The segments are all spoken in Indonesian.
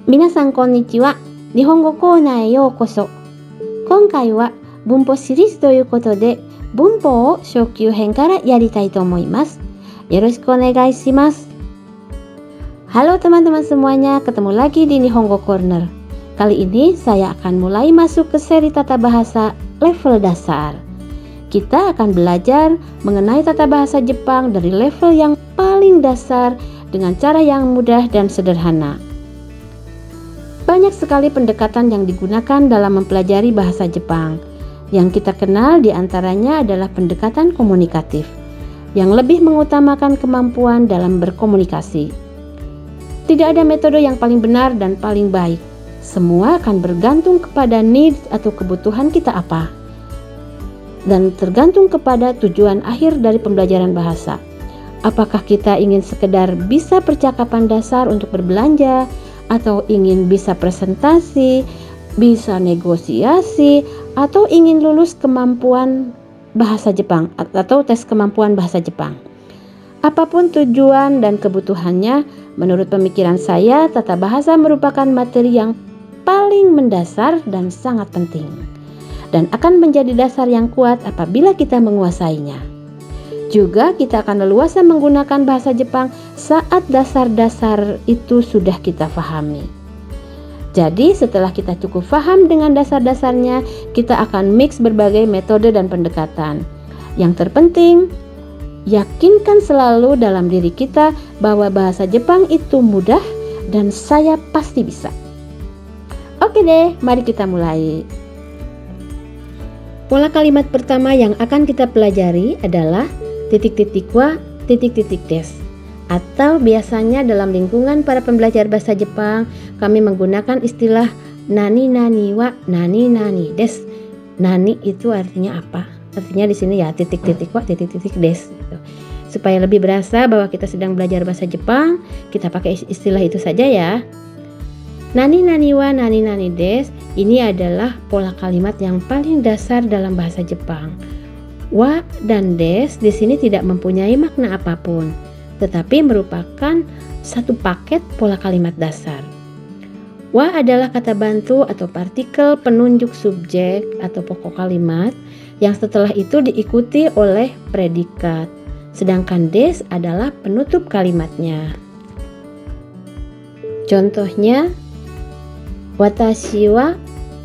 皆さんこんにちは。日本語コーナーへようこそ。今回は文法シリーズということで、文法を初級編からやりたいと思います。よろしくお願いします。Halo teman-teman semuanya, ketemu lagi di Nihongo Corner. Kali ini saya akan mulai masuk ke seri tata bahasa level dasar. Kita akan belajar mengenai tata bahasa Jepang dari level yang paling dasar dengan cara yang mudah dan sederhana. Banyak sekali pendekatan yang digunakan dalam mempelajari bahasa Jepang. Yang kita kenal diantaranya adalah pendekatan komunikatif, yang lebih mengutamakan kemampuan dalam berkomunikasi. Tidak ada metode yang paling benar dan paling baik. Semua akan bergantung kepada needs atau kebutuhan kita apa, dan tergantung kepada tujuan akhir dari pembelajaran bahasa. Apakah kita ingin sekedar bisa percakapan dasar untuk berbelanja, atau ingin bisa presentasi, bisa negosiasi, atau ingin lulus kemampuan bahasa Jepang atau tes kemampuan bahasa Jepang. Apapun tujuan dan kebutuhannya, menurut pemikiran saya, tata bahasa merupakan materi yang paling mendasar dan sangat penting, dan akan menjadi dasar yang kuat apabila kita menguasainya. Juga kita akan leluasa menggunakan bahasa Jepang saat dasar-dasar itu sudah kita pahami. Jadi setelah kita cukup paham dengan dasar-dasarnya, kita akan mix berbagai metode dan pendekatan. Yang terpenting, yakinkan selalu dalam diri kita bahwa bahasa Jepang itu mudah dan saya pasti bisa. Oke deh, mari kita mulai. Pola kalimat pertama yang akan kita pelajari adalah titik-titik wa, titik-titik des. Atau biasanya dalam lingkungan para pembelajar bahasa Jepang, kami menggunakan istilah nani nani wa, nani nani des. Nani itu artinya apa? Artinya di sini ya titik-titik wa, titik-titik des. Gitu. Supaya lebih berasa bahwa kita sedang belajar bahasa Jepang, kita pakai istilah itu saja ya. Nani nani wa, nani nani des. Ini adalah pola kalimat yang paling dasar dalam bahasa Jepang. Wa dan des di sini tidak mempunyai makna apapun, tetapi merupakan satu paket pola kalimat dasar. Wa adalah kata bantu atau partikel penunjuk subjek atau pokok kalimat yang setelah itu diikuti oleh predikat. Sedangkan des adalah penutup kalimatnya. Contohnya, watashi wa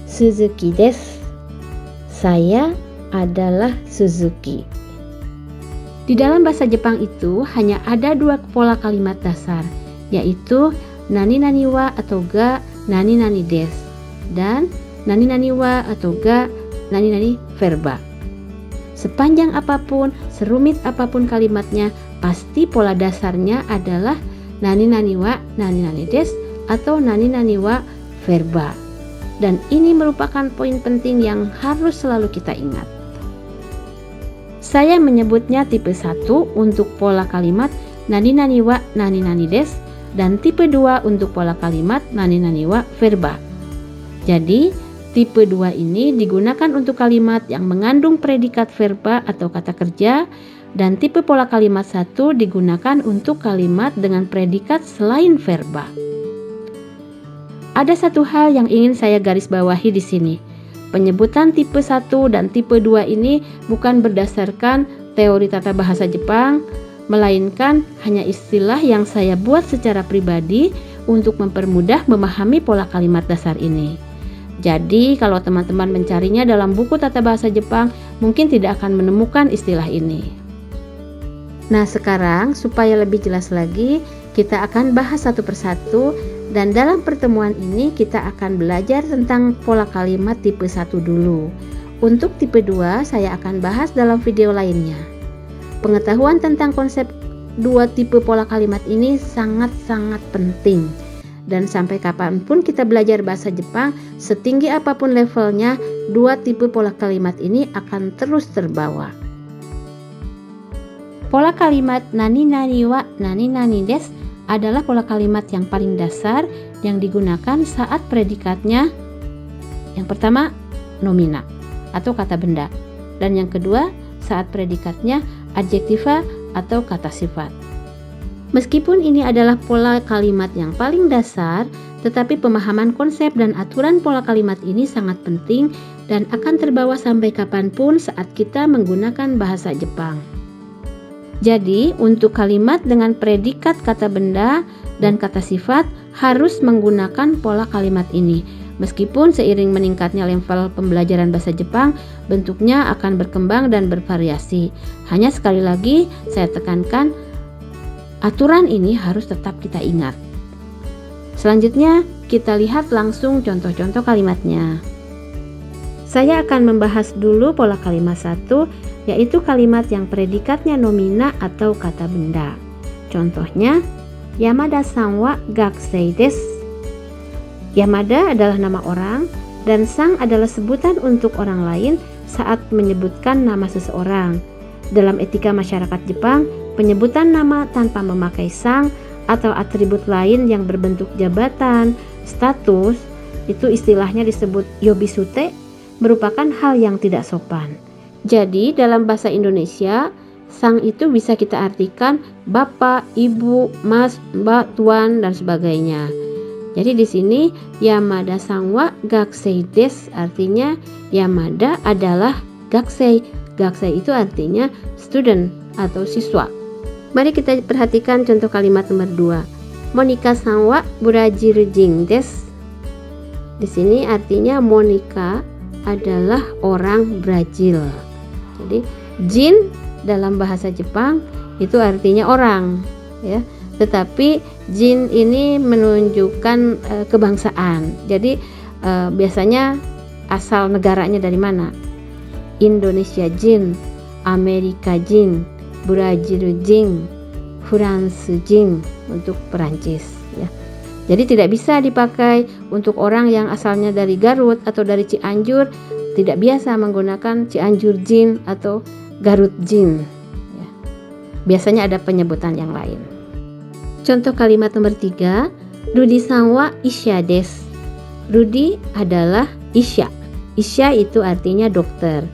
Suzuki desu. Saya adalah Suzuki. Di dalam bahasa Jepang itu hanya ada dua pola kalimat dasar, yaitu nani nani wa atau ga nani nani des, dan nani nani wa atau ga nani nani verba. Sepanjang apapun, serumit apapun kalimatnya, pasti pola dasarnya adalah nani nani wa nani nani des atau nani nani wa verba. Dan ini merupakan poin penting yang harus selalu kita ingat. Saya menyebutnya tipe 1 untuk pola kalimat nani nani wa nani nani des dan tipe 2 untuk pola kalimat nani nani wa verba. Jadi, tipe 2 ini digunakan untuk kalimat yang mengandung predikat verba atau kata kerja, dan tipe pola kalimat 1 digunakan untuk kalimat dengan predikat selain verba. Ada satu hal yang ingin saya garis bawahi di sini. Penyebutan tipe 1 dan tipe 2 ini bukan berdasarkan teori tata bahasa Jepang, melainkan hanya istilah yang saya buat secara pribadi untuk mempermudah memahami pola kalimat dasar ini. Jadi, kalau teman-teman mencarinya dalam buku tata bahasa Jepang, mungkin tidak akan menemukan istilah ini. Nah, sekarang supaya lebih jelas lagi, kita akan bahas satu persatu. Dan dalam pertemuan ini kita akan belajar tentang pola kalimat tipe 1 dulu. Untuk tipe 2 saya akan bahas dalam video lainnya. Pengetahuan tentang konsep dua tipe pola kalimat ini sangat-sangat penting. Dan sampai kapanpun kita belajar bahasa Jepang, setinggi apapun levelnya, dua tipe pola kalimat ini akan terus terbawa. Pola kalimat nani nani wa nani nani des adalah pola kalimat yang paling dasar yang digunakan saat predikatnya yang pertama nomina atau kata benda, dan yang kedua saat predikatnya adjektiva atau kata sifat. Meskipun ini adalah pola kalimat yang paling dasar, tetapi pemahaman konsep dan aturan pola kalimat ini sangat penting dan akan terbawa sampai kapanpun saat kita menggunakan bahasa Jepang. Jadi, untuk kalimat dengan predikat kata benda dan kata sifat harus menggunakan pola kalimat ini. Meskipun seiring meningkatnya level pembelajaran bahasa Jepang, bentuknya akan berkembang dan bervariasi. Hanya sekali lagi saya tekankan, aturan ini harus tetap kita ingat. Selanjutnya, kita lihat langsung contoh-contoh kalimatnya. Saya akan membahas dulu pola kalimat 1, yaitu kalimat yang predikatnya nomina atau kata benda. Contohnya, Yamada-san wa gakusei desu. Yamada adalah nama orang dan sang adalah sebutan untuk orang lain saat menyebutkan nama seseorang. Dalam etika masyarakat Jepang, penyebutan nama tanpa memakai sang atau atribut lain yang berbentuk jabatan, status, itu istilahnya disebut yobisute, merupakan hal yang tidak sopan. Jadi dalam bahasa Indonesia, sang itu bisa kita artikan bapak, ibu, mas, mbak, tuan, dan sebagainya. Jadi di sini Yamada-san wa gakusei desu artinya Yamada adalah gakusei. Gakusei itu artinya student atau siswa. Mari kita perhatikan contoh kalimat nomor 2. Monika-san wa Brazil-jin desu. Di sini artinya Monika adalah orang Brazil. Jadi jin dalam bahasa Jepang itu artinya orang, ya. Tetapi jin ini menunjukkan kebangsaan. Jadi biasanya asal negaranya dari mana? Indonesia jin, Amerika jin, Brazil jin, France jin untuk Perancis, ya. Jadi tidak bisa dipakai untuk orang yang asalnya dari Garut atau dari Cianjur, tidak biasa menggunakan Cianjur jin atau Garut jin, ya. Biasanya ada penyebutan yang lain. Contoh kalimat nomor 3, Rudi-san wa Isha desu. Rudi adalah Isha. Isha itu artinya dokter.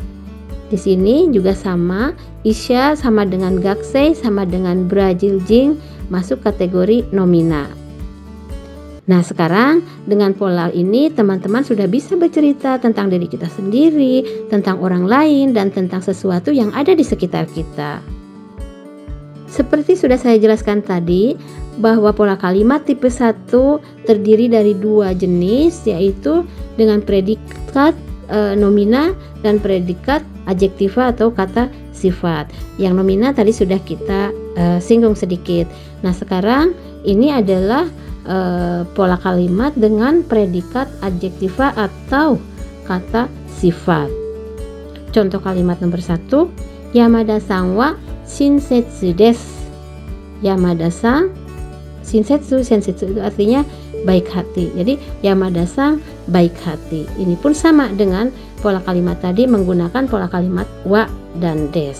Di sini juga sama, Isha sama dengan gakusei sama dengan Brazil jin masuk kategori nomina. Nah, sekarang dengan pola ini teman-teman sudah bisa bercerita tentang diri kita sendiri, tentang orang lain, dan tentang sesuatu yang ada di sekitar kita. Seperti sudah saya jelaskan tadi, bahwa pola kalimat tipe 1 terdiri dari 2 jenis, yaitu dengan predikat nomina dan predikat adjektiva atau kata sifat. Yang nomina tadi sudah kita singgung sedikit. Nah, sekarang ini adalah pola kalimat dengan predikat adjektiva atau kata sifat. Contoh kalimat nomor 1, Yamada-san wa shinsetsu desu. Yamada-san, shinsetsu itu artinya baik hati. Jadi Yamada-san baik hati. Ini pun sama dengan pola kalimat tadi menggunakan pola kalimat wa dan des.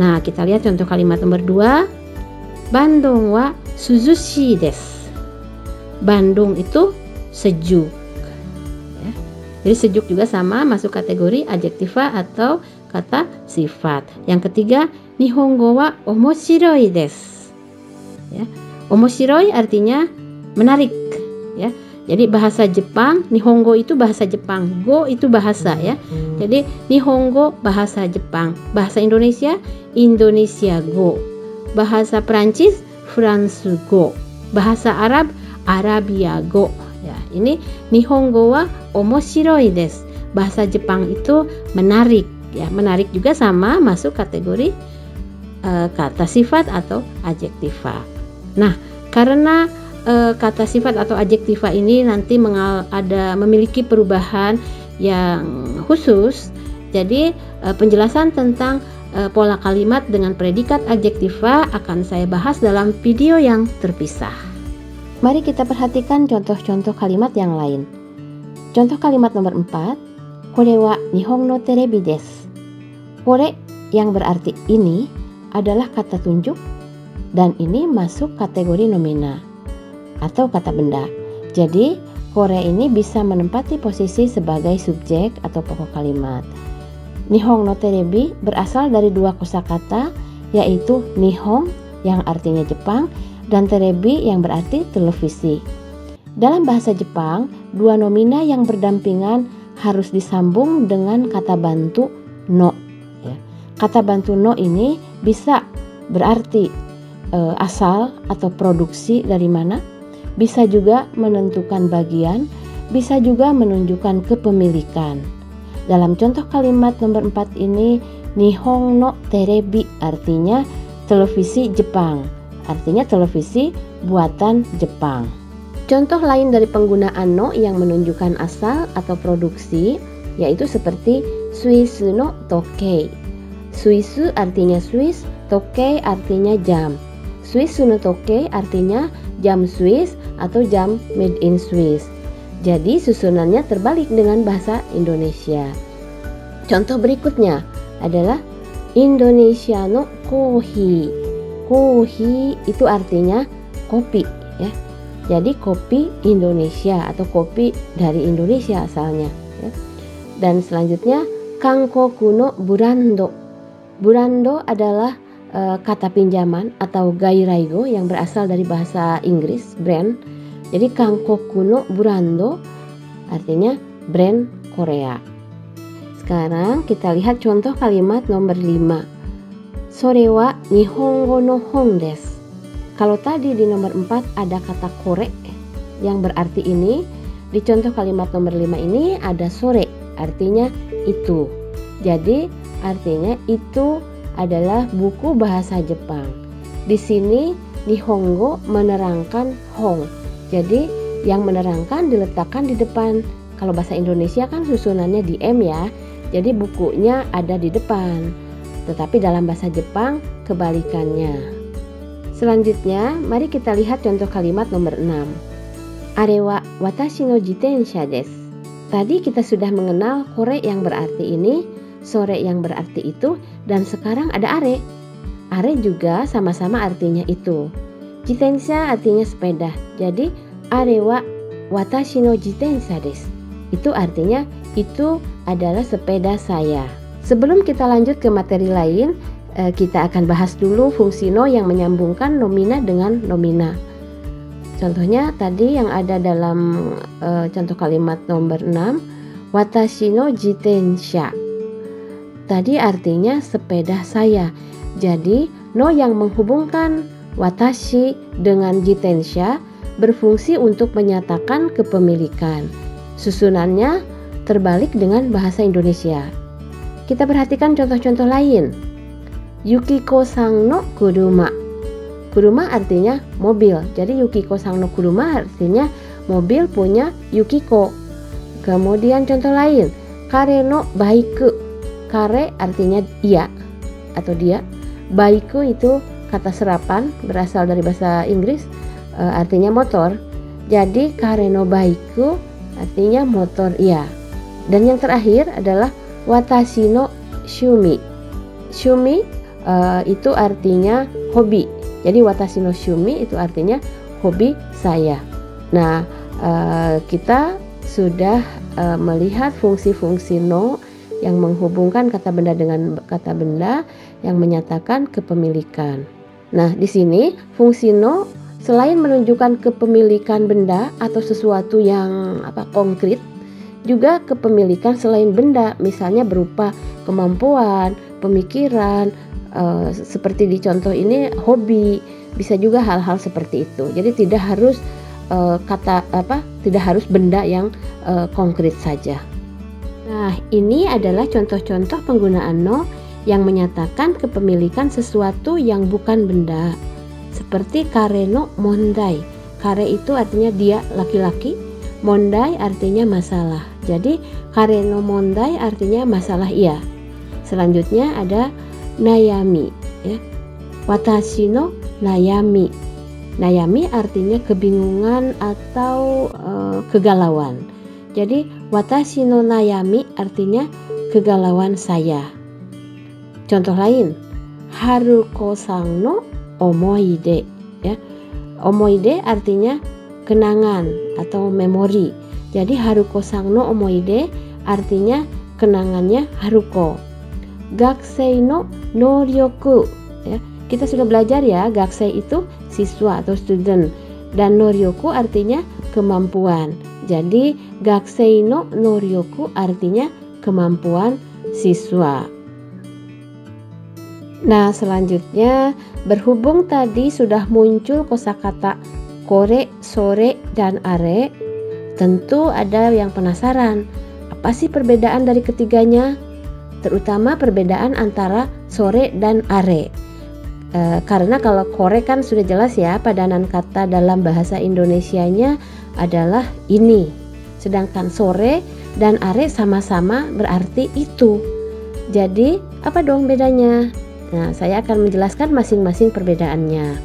Nah, kita lihat contoh kalimat nomor 2, Bandung wa suzushi desu. Bandung itu sejuk, ya. Jadi sejuk juga sama masuk kategori adjektiva atau kata sifat. Yang ketiga, Nihongo wa omoshiroi desu, ya. Omoshiroi artinya menarik, ya. Jadi bahasa Jepang, Nihongo itu bahasa Jepang, go itu bahasa, ya. Jadi Nihongo bahasa Jepang, bahasa Indonesia, Indonesia go, bahasa Prancis, France go, bahasa Arab, Arabia go, ya. Ini Nihongo wa omoshiroi desu. Bahasa Jepang itu menarik, ya. Menarik juga sama masuk kategori kata sifat atau adjektiva. Nah, karena kata sifat atau adjektiva ini nanti memiliki perubahan yang khusus, jadi penjelasan tentang pola kalimat dengan predikat adjektiva akan saya bahas dalam video yang terpisah. Mari kita perhatikan contoh-contoh kalimat yang lain. Contoh kalimat nomor 4, Kore wa Nihon no terebi desu. Kore yang berarti ini adalah kata tunjuk dan ini masuk kategori nomina atau kata benda. Jadi kore ini bisa menempati posisi sebagai subjek atau pokok kalimat. Nihon no terebi berasal dari 2 kosakata, yaitu nihon yang artinya Jepang dan terebi yang berarti televisi. Dalam bahasa Jepang, dua nomina yang berdampingan harus disambung dengan kata bantu no. Ya. Kata bantu no ini bisa berarti asal atau produksi dari mana, bisa juga menentukan bagian, bisa juga menunjukkan kepemilikan. Dalam contoh kalimat nomor 4 ini, Nihon no terebi artinya televisi Jepang, artinya televisi buatan Jepang. Contoh lain dari penggunaan no yang menunjukkan asal atau produksi yaitu seperti Swiss no Tokei. Swiss artinya Swiss, Tokei artinya jam. Swiss no Tokei artinya jam Swiss atau jam made in Swiss. Jadi susunannya terbalik dengan bahasa Indonesia. Contoh berikutnya adalah Indonesia no kohi. Kohi itu artinya kopi ya. Jadi kopi Indonesia atau kopi dari Indonesia asalnya ya. Dan selanjutnya Kankoku no burando. Burando adalah kata pinjaman atau gairaigo yang berasal dari bahasa Inggris, brand. Jadi Kankoku no burando artinya brand Korea. Sekarang kita lihat contoh kalimat nomor 5. Sore wa nihongo no hon desu. Kalau tadi di nomor 4 ada kata kore yang berarti ini, di contoh kalimat nomor 5 ini ada sore, artinya itu. Jadi artinya itu adalah buku bahasa Jepang. Di sini Nihongo menerangkan hong. Jadi yang menerangkan diletakkan di depan. Kalau bahasa Indonesia kan susunannya di M ya. Jadi bukunya ada di depan. Tetapi dalam bahasa Jepang kebalikannya. Selanjutnya, mari kita lihat contoh kalimat nomor 6. Are wa watashi no jitensha desu. Tadi kita sudah mengenal kore yang berarti ini, sore yang berarti itu, dan sekarang ada are. Are juga sama-sama artinya itu. Jitensha artinya sepeda. Jadi are wa watashi no jitensha desu. Itu artinya itu adalah sepeda saya. Sebelum kita lanjut ke materi lain, kita akan bahas dulu fungsi no yang menyambungkan nomina dengan nomina. Contohnya tadi yang ada dalam contoh kalimat nomor 6, watashi no jitensha. Tadi artinya sepeda saya. Jadi no yang menghubungkan watashi dengan jitensha berfungsi untuk menyatakan kepemilikan. Susunannya terbalik dengan bahasa Indonesia. Kita perhatikan contoh-contoh lain. Yukiko-san no kuruma. Kuruma artinya mobil. Jadi Yukiko-san no kuruma artinya mobil punya Yukiko. Kemudian contoh lain. Kare no baiku. Kare artinya ia atau dia. Baiku itu kata serapan berasal dari bahasa Inggris, artinya motor. Jadi kare no baiku artinya motor ia. Dan yang terakhir adalah watashi no shumi. Shumi itu artinya hobi. Jadi watashi no shumi itu artinya hobi saya. Nah, kita sudah melihat fungsi-fungsi no yang menghubungkan kata benda dengan kata benda yang menyatakan kepemilikan. Nah, di sini fungsi no selain menunjukkan kepemilikan benda atau sesuatu yang konkret, juga kepemilikan selain benda, misalnya berupa kemampuan, pemikiran, seperti di contoh ini hobi, bisa juga hal-hal seperti itu. Jadi tidak harus tidak harus benda yang konkret saja. Nah, ini adalah contoh-contoh penggunaan no yang menyatakan kepemilikan sesuatu yang bukan benda. Seperti kare no mondai. Kare itu artinya dia laki-laki, mondai artinya masalah. Jadi kare no mondai artinya masalah ia. Selanjutnya ada nayami ya. Watashi no nayami. Nayami artinya kebingungan atau kegalauan. Jadi watashi no nayami artinya kegalauan saya. Contoh lain, Haruko-san no omoide ya. Omoide artinya kenangan atau memori. Jadi Haruko-san no omoide artinya kenangannya Haruko. Gakusei no noryoku ya. kita sudah belajar ya, gakusei itu siswa atau student, dan noryoku artinya kemampuan. Jadi gakusei no noryoku artinya kemampuan siswa. Nah, selanjutnya berhubung tadi sudah muncul kosakata kore, sore, dan are, tentu ada yang penasaran, apa sih perbedaan dari ketiganya? Terutama perbedaan antara sore dan are. Karena kalau kore kan sudah jelas ya, padanan kata dalam bahasa Indonesianya adalah ini. Sedangkan sore dan are sama-sama berarti itu. Jadi apa dong bedanya? Nah, saya akan menjelaskan masing-masing perbedaannya.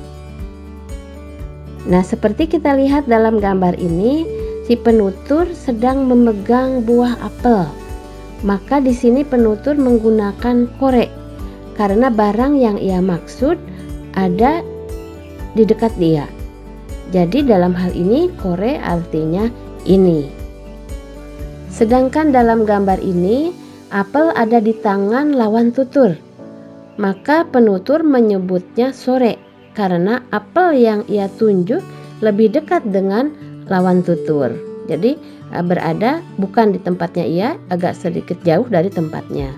Nah, seperti kita lihat dalam gambar ini, si penutur sedang memegang buah apel. Maka di sini penutur menggunakan kore karena barang yang ia maksud ada di dekat dia. Jadi dalam hal ini kore artinya ini. Sedangkan dalam gambar ini apel ada di tangan lawan tutur. Maka penutur menyebutnya sore karena apel yang ia tunjuk lebih dekat dengan lawan tutur. Jadi berada bukan di tempatnya ia, agak sedikit jauh dari tempatnya.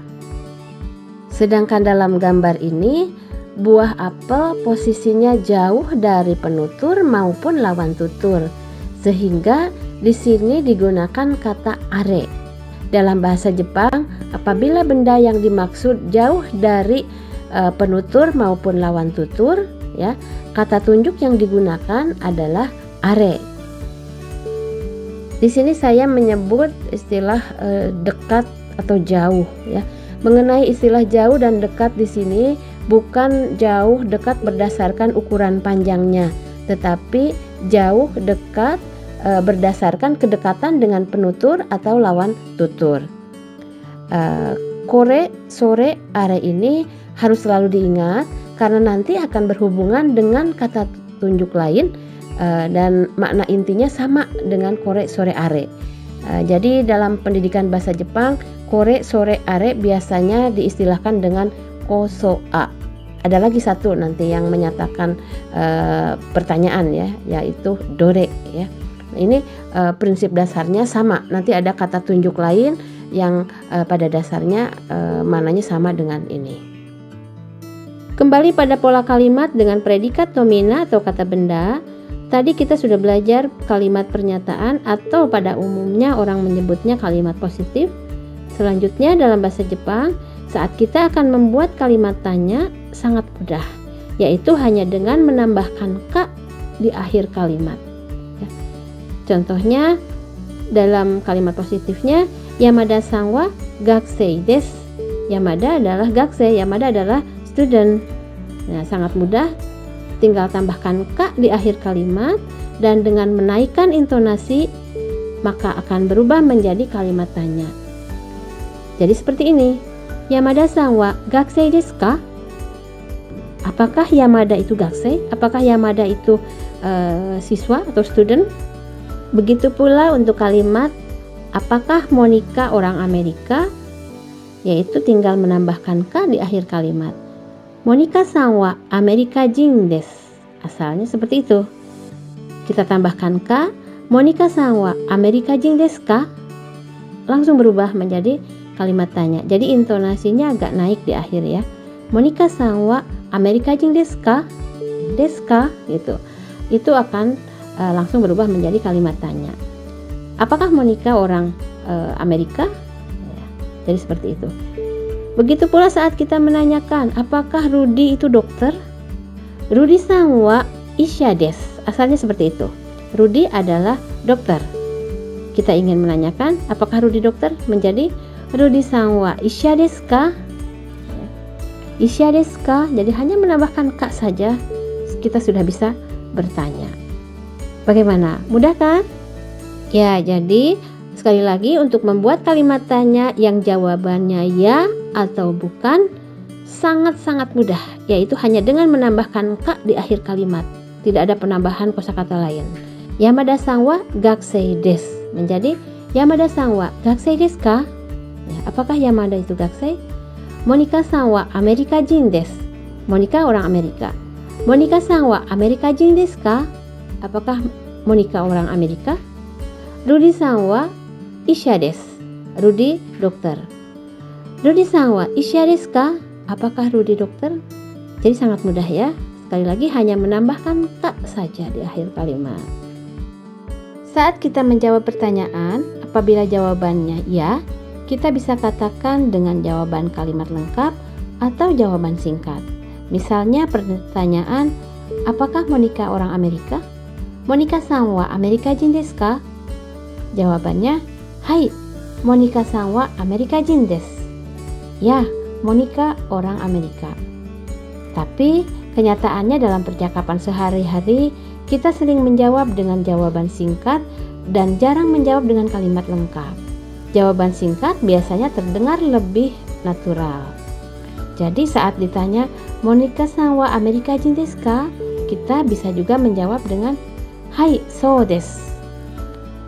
Sedangkan dalam gambar ini buah apel posisinya jauh dari penutur maupun lawan tutur, sehingga di sini digunakan kata are. Dalam bahasa Jepang, apabila benda yang dimaksud jauh dari penutur maupun lawan tutur, ya, kata tunjuk yang digunakan adalah are. Di sini saya menyebut istilah dekat atau jauh, ya. Mengenai istilah jauh dan dekat di sini bukan jauh dekat berdasarkan ukuran panjangnya, tetapi jauh dekat berdasarkan kedekatan dengan penutur atau lawan tutur. Kore, sore, are ini harus selalu diingat karena nanti akan berhubungan dengan kata tunjuk lain dan makna intinya sama dengan kore, sore, are. Jadi dalam pendidikan bahasa Jepang, kore, sore, are biasanya diistilahkan dengan kosoa. Ada lagi satu nanti yang menyatakan pertanyaan ya, yaitu dore ya. Ini prinsip dasarnya sama. Nanti ada kata tunjuk lain yang pada dasarnya maknanya sama dengan ini. Kembali pada pola kalimat dengan predikat nomina atau kata benda. Tadi kita sudah belajar kalimat pernyataan atau pada umumnya orang menyebutnya kalimat positif. Selanjutnya dalam bahasa Jepang, saat kita akan membuat kalimat tanya sangat mudah, yaitu hanya dengan menambahkan ka di akhir kalimat. Ya. Contohnya dalam kalimat positifnya, Yamada-san wa gakusei desu. Yamada adalah gakusei, Yamada adalah student. Nah, sangat mudah, tinggal tambahkan ka di akhir kalimat dan dengan menaikkan intonasi maka akan berubah menjadi kalimat tanya. Jadi seperti ini. Yamada-san wa gakusei desu ka? Apakah Yamada itu gakusei? Apakah Yamada itu siswa atau student? Begitu pula untuk kalimat apakah Monica orang Amerika? Yaitu tinggal menambahkan ka di akhir kalimat. Monica-san wa Amerikajin desu. Asalnya seperti itu. Kita tambahkan ka, Monica-san wa Amerikajin desu ka? Langsung berubah menjadi kalimat tanya. Jadi intonasinya agak naik di akhir ya. Monica-san wa Amerikajin desu ka? Desu ka? Gitu. Itu akan langsung berubah menjadi kalimat tanya. Apakah Monica orang Amerika? Ya, jadi seperti itu. Begitu pula saat kita menanyakan, apakah Rudy itu dokter? Rudy-san wa isha desu. Asalnya seperti itu. Rudy adalah dokter. Kita ingin menanyakan, apakah Rudy dokter? Menjadi Rudy-san wa isha desu ka? Isha desu ka? Jadi hanya menambahkan ka saja, kita sudah bisa bertanya. Bagaimana? Mudah kan? Ya, jadi sekali lagi untuk membuat kalimat tanya yang jawabannya ya atau bukan sangat-sangat mudah, yaitu hanya dengan menambahkan ka di akhir kalimat. Tidak ada penambahan kosakata lain. Yamada-san wa gakusei desu menjadi Yamada-san wa gakusei desu ka? Ya, apakah Yamada itu gakusei? Monica-san wa Amerikajin desu. Monica orang Amerika. Monica-san wa Amerika jin desu ka? Apakah Monica orang Amerika? Rudy-san wa isha desu. Rudy dokter. Rudy-san wa isha desu ka? Apakah Rudy dokter? Jadi sangat mudah ya. Sekali lagi hanya menambahkan kak saja di akhir kalimat. Saat kita menjawab pertanyaan, apabila jawabannya ya, kita bisa katakan dengan jawaban kalimat lengkap atau jawaban singkat. Misalnya pertanyaan, apakah Monica orang Amerika? Monica-san wa Amerika jin desu ka? Jawabannya, hai, Monica-san wa Amerika jin desu. Ya, Monica orang Amerika. Tapi kenyataannya dalam percakapan sehari-hari kita sering menjawab dengan jawaban singkat dan jarang menjawab dengan kalimat lengkap. Jawaban singkat biasanya terdengar lebih natural. Jadi saat ditanya Monica-san wa Amerika jin desu ka? Kita bisa juga menjawab dengan hai, so desu.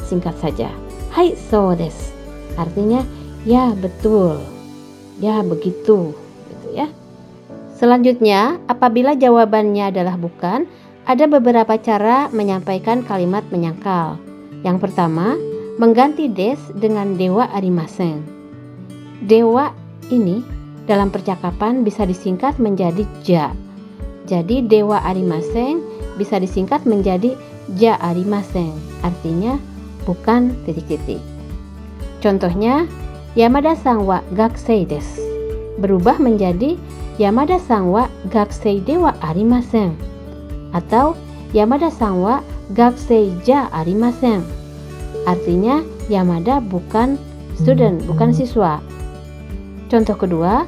Singkat saja. Hai, so desu. Artinya ya betul. Ya begitu, gitu ya. Selanjutnya, apabila jawabannya adalah bukan, ada beberapa cara menyampaikan kalimat menyangkal. Yang pertama, mengganti des dengan dewa arimasen. Dewa ini dalam percakapan bisa disingkat menjadi ja. Jadi dewa arimasen bisa disingkat menjadi ja arimasen. Artinya bukan titik-titik. Contohnya, Yamada-san wa gakusei desu berubah menjadi Yamada-san wa gakusei de wa arimasen atau Yamada-san wa gakusei ja arimasen. Artinya Yamada bukan student, bukan siswa. Contoh kedua,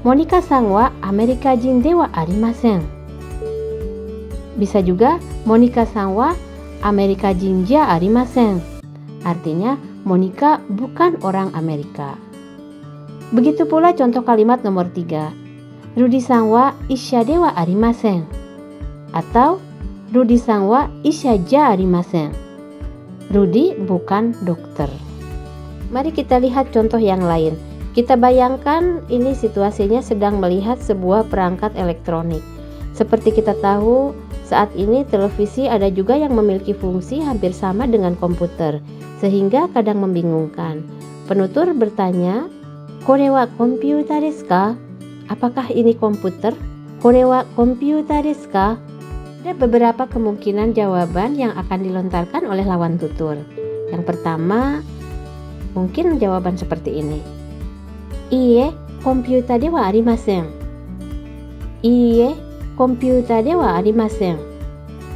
Monica-san wa Amerika jin de wa arimasen. Bisa juga Monica-san wa Amerika jin ja arimasen. Artinya Monica bukan orang Amerika. Begitu pula contoh kalimat nomor 3. Rudy-san wa isha de wa arimasen. Atau Rudy-san wa isha ja arimasen. Rudy bukan dokter. Mari kita lihat contoh yang lain. Kita bayangkan ini situasinya sedang melihat sebuah perangkat elektronik. Seperti kita tahu, saat ini televisi ada juga yang memiliki fungsi hampir sama dengan komputer, sehingga kadang membingungkan. Penutur bertanya, "Kore wa komputer desu ka?" Apakah ini komputer? "Kore wa komputer desu ka?" Ada beberapa kemungkinan jawaban yang akan dilontarkan oleh lawan tutur. Yang pertama, mungkin jawaban seperti ini. Iie, komputer de wa arimasen. Iie, komputer de wa arimasen.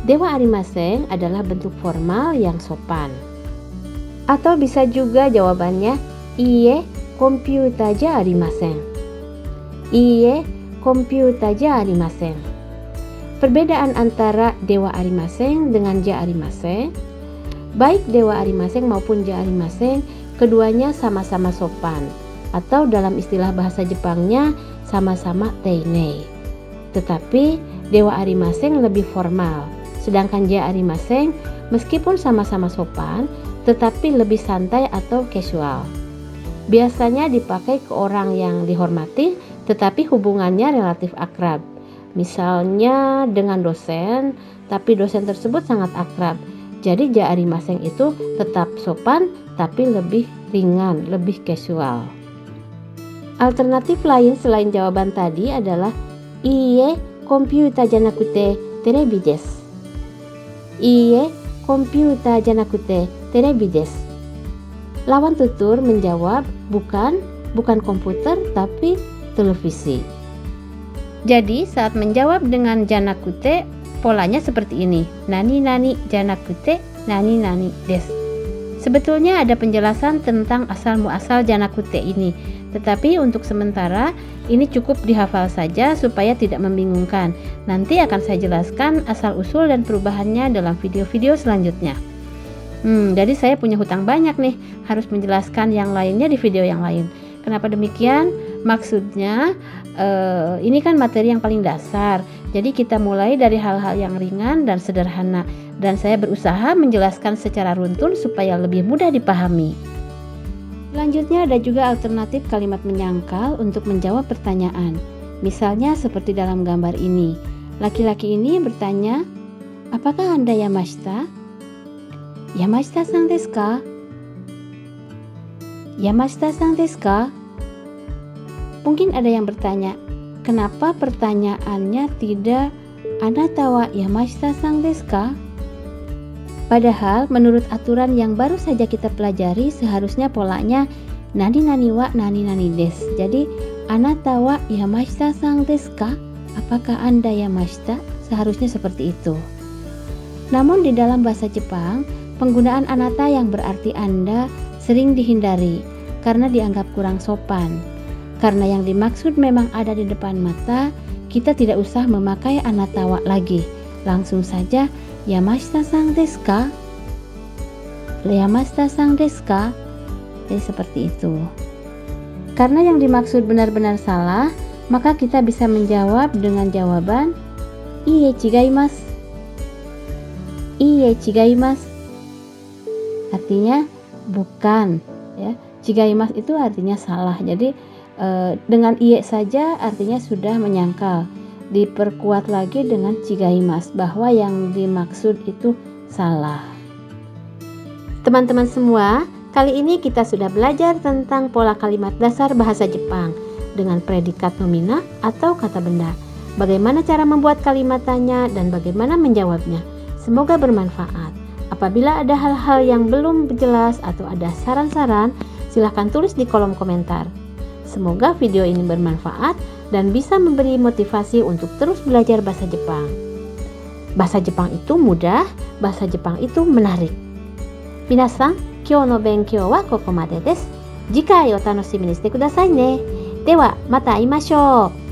De wa arimasen adalah bentuk formal yang sopan. Atau bisa juga jawabannya iie, komputer ja arimasen. Iie, komputer ja arimasen. Perbedaan antara dewa arimasen dengan ja arimasen, baik dewa arimasen maupun ja arimasen, keduanya sama-sama sopan, atau dalam istilah bahasa Jepangnya sama-sama teinei. Tetapi dewa arimasen lebih formal, sedangkan ja arimasen meskipun sama-sama sopan, tetapi lebih santai atau casual. Biasanya dipakai ke orang yang dihormati, tetapi hubungannya relatif akrab. Misalnya dengan dosen, tapi dosen tersebut sangat akrab. Jadi ja arimasen itu tetap sopan, tapi lebih ringan, lebih casual. Alternatif lain selain jawaban tadi adalah iie, komputer janakute terebi desu. Iie, komputer janakute terebi desu. Lawan tutur menjawab bukan komputer tapi televisi. Jadi saat menjawab dengan janakute, polanya seperti ini. Nani nani janakute nani nani desu. Sebetulnya ada penjelasan tentang asal muasal janakute ini, tetapi untuk sementara ini cukup dihafal saja supaya tidak membingungkan. Nanti akan saya jelaskan asal usul dan perubahannya dalam video-video selanjutnya. Jadi saya punya hutang banyak nih, harus menjelaskan yang lainnya di video yang lain. Kenapa demikian? Maksudnya ini kan materi yang paling dasar, jadi kita mulai dari hal-hal yang ringan dan sederhana, dan saya berusaha menjelaskan secara runtun supaya lebih mudah dipahami. Selanjutnya ada juga alternatif kalimat menyangkal untuk menjawab pertanyaan. Misalnya seperti dalam gambar ini. Laki-laki ini bertanya, "Apakah Anda Yamashita?" "Yamashita-san desu ka?" "Yamashita-san desu ka?" Mungkin ada yang bertanya, kenapa pertanyaannya tidak "Anata wa Yamashita-san desu ka?" Padahal menurut aturan yang baru saja kita pelajari, seharusnya polanya nani-nani wa nani-nani desu. Jadi "Anata wa Yamashita-san desu ka?" Apakah Anda Yamashita? Seharusnya seperti itu. Namun di dalam bahasa Jepang, penggunaan anata yang berarti Anda sering dihindari karena dianggap kurang sopan. Karena yang dimaksud memang ada di depan mata, kita tidak usah memakai anata wa lagi. Langsung saja Yamashita-san desu ka? Yamashita-san desu ka? Jadi seperti itu. Karena yang dimaksud benar-benar salah, maka kita bisa menjawab dengan jawaban "Iie chigaimasu." "Iie chigaimasu" artinya bukan, ya. Chigaimasu itu artinya salah. Jadi dengan "iye" saja artinya sudah menyangkal. Diperkuat lagi dengan "chigaimasu" bahwa yang dimaksud itu salah. Teman-teman semua, kali ini kita sudah belajar tentang pola kalimat dasar bahasa Jepang dengan predikat nomina atau kata benda. Bagaimana cara membuat kalimat tanya dan bagaimana menjawabnya. Semoga bermanfaat. Apabila ada hal-hal yang belum jelas atau ada saran-saran, silahkan tulis di kolom komentar. Semoga video ini bermanfaat dan bisa memberi motivasi untuk terus belajar bahasa Jepang. Bahasa Jepang itu mudah, bahasa Jepang itu menarik. Minasan, kyou no benkyou wa koko made desu. Jikai o tanoshimi ni shite kudasai ne. ではまた会いましょう。